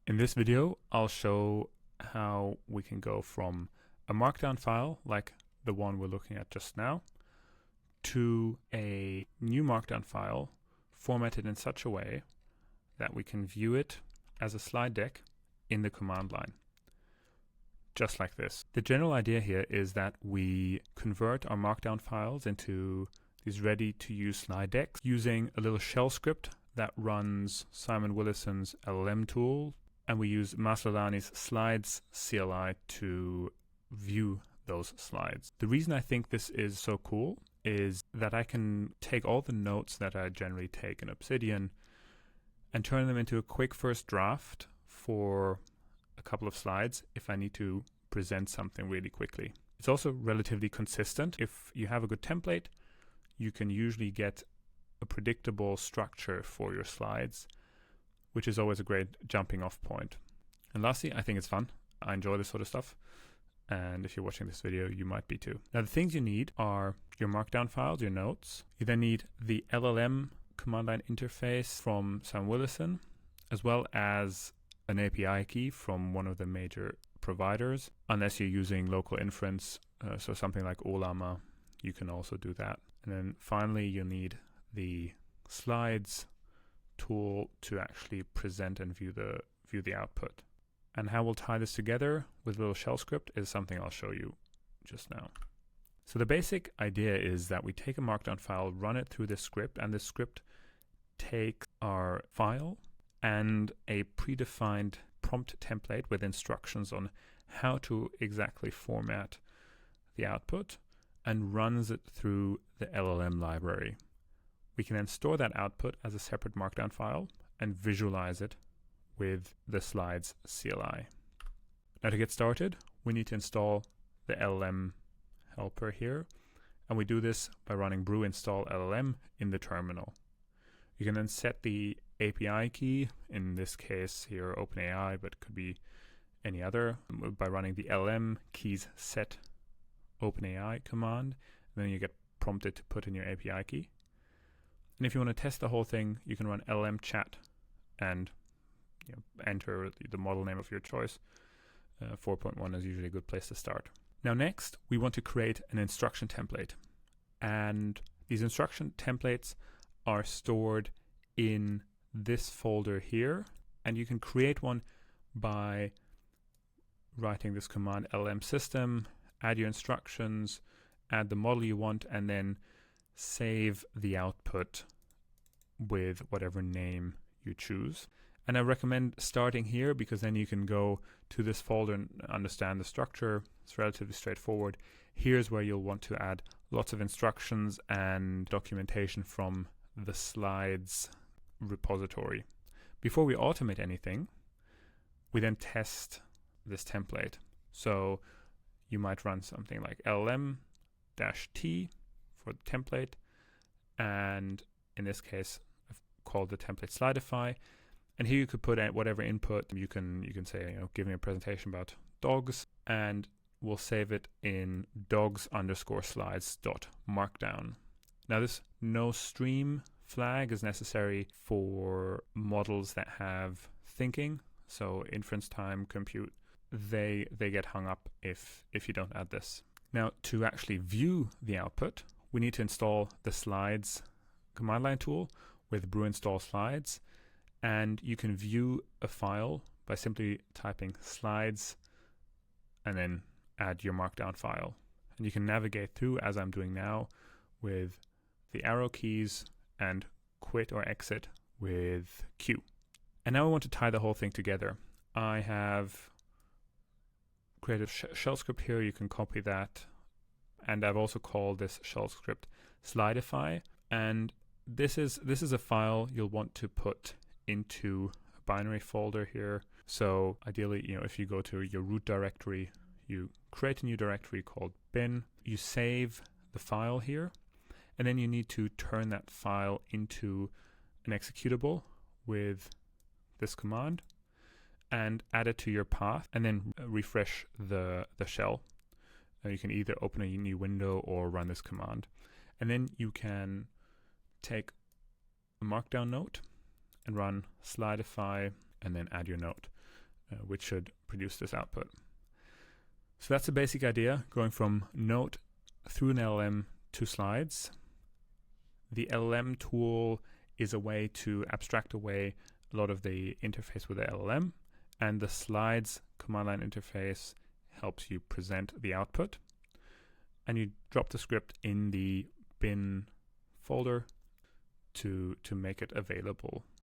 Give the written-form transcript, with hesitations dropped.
In this video, I'll show how we can go from a markdown file like the one we're looking at just now to a new markdown file formatted in such a way that we can view it as a slide deck in the command line, just like this. The general idea here is that we convert our markdown files into these ready-to-use slide decks using a little shell script that runs Simon Willison's LLM tool, and we use Masladani's slides CLI to view those slides. The reason I think this is so cool is that I can take all the notes that I generally take in Obsidian and turn them into a quick first draft for a couple of slides if I need to present something really quickly. It's also relatively consistent. If you have a good template, you can usually get a predictable structure for your slides, which is always a great jumping off point. And lastly, I think it's fun. I enjoy this sort of stuff. And if you're watching this video, you might be too. Now, the things you need are your markdown files, your notes. You then need the LLM command line interface from Simon Willison, as well as an API key from one of the major providers, unless you're using local inference. So something like Olama, you can also do that. And then finally, you need the slides tool to actually present and view the output. And how we'll tie this together with a little shell script is something I'll show you just now. So the basic idea is that we take a markdown file, run it through this script, and this script takes our file and a predefined prompt template with instructions on how to exactly format the output and runs it through the LLM library. We can then store that output as a separate markdown file and visualize it with the slides CLI. Now, to get started, we need to install the LLM helper here, and we do this by running brew install LLM in the terminal. You can then set the API key, in this case here OpenAI, but could be any other, by running the LLM keys set OpenAI command, and then you get prompted to put in your API key. And if you want to test the whole thing, you can run LLM chat and enter the model name of your choice. 4.1 is usually a good place to start. Now next, we want to create an instruction template. And these instruction templates are stored in this folder here. And you can create one by writing this command LLM system, add your instructions, add the model you want, and then save the output with whatever name you choose. And I recommend starting here because then you can go to this folder and understand the structure. It's relatively straightforward. Here's where you'll want to add lots of instructions and documentation from the slides repository. Before we automate anything, we then test this template. So you might run something like LLM-T for the template, and in this case I've called the template Slidify, and here you could put whatever input. You can say, give me a presentation about dogs, and we'll save it in dogs_slides.markdown. Now this no stream flag is necessary for models that have thinking, so inference time, compute, they get hung up if you don't add this. Now, to actually view the output, we need to install the slides command line tool with brew install slides, and you can view a file by simply typing slides and then add your markdown file. And you can navigate through, as I'm doing now, with the arrow keys and quit or exit with Q. And now I want to tie the whole thing together. I have created a shell script here. You can copy that. And I've also called this shell script Slidify. And this is a file you'll want to put into a binary folder here. So ideally, if you go to your root directory, you create a new directory called bin. You save the file here, and then you need to turn that file into an executable with this command and add it to your path, and then refresh the shell. You can either open a new window or run this command. And then you can take a markdown note and run Slidify and then add your note. which should produce this output. So that's the basic idea, going from Note through an LLM to slides. The LLM tool is a way to abstract away a lot of the interface with the LLM, and the slides command line interface helps you present the output. And you drop the script in the bin folder to make it available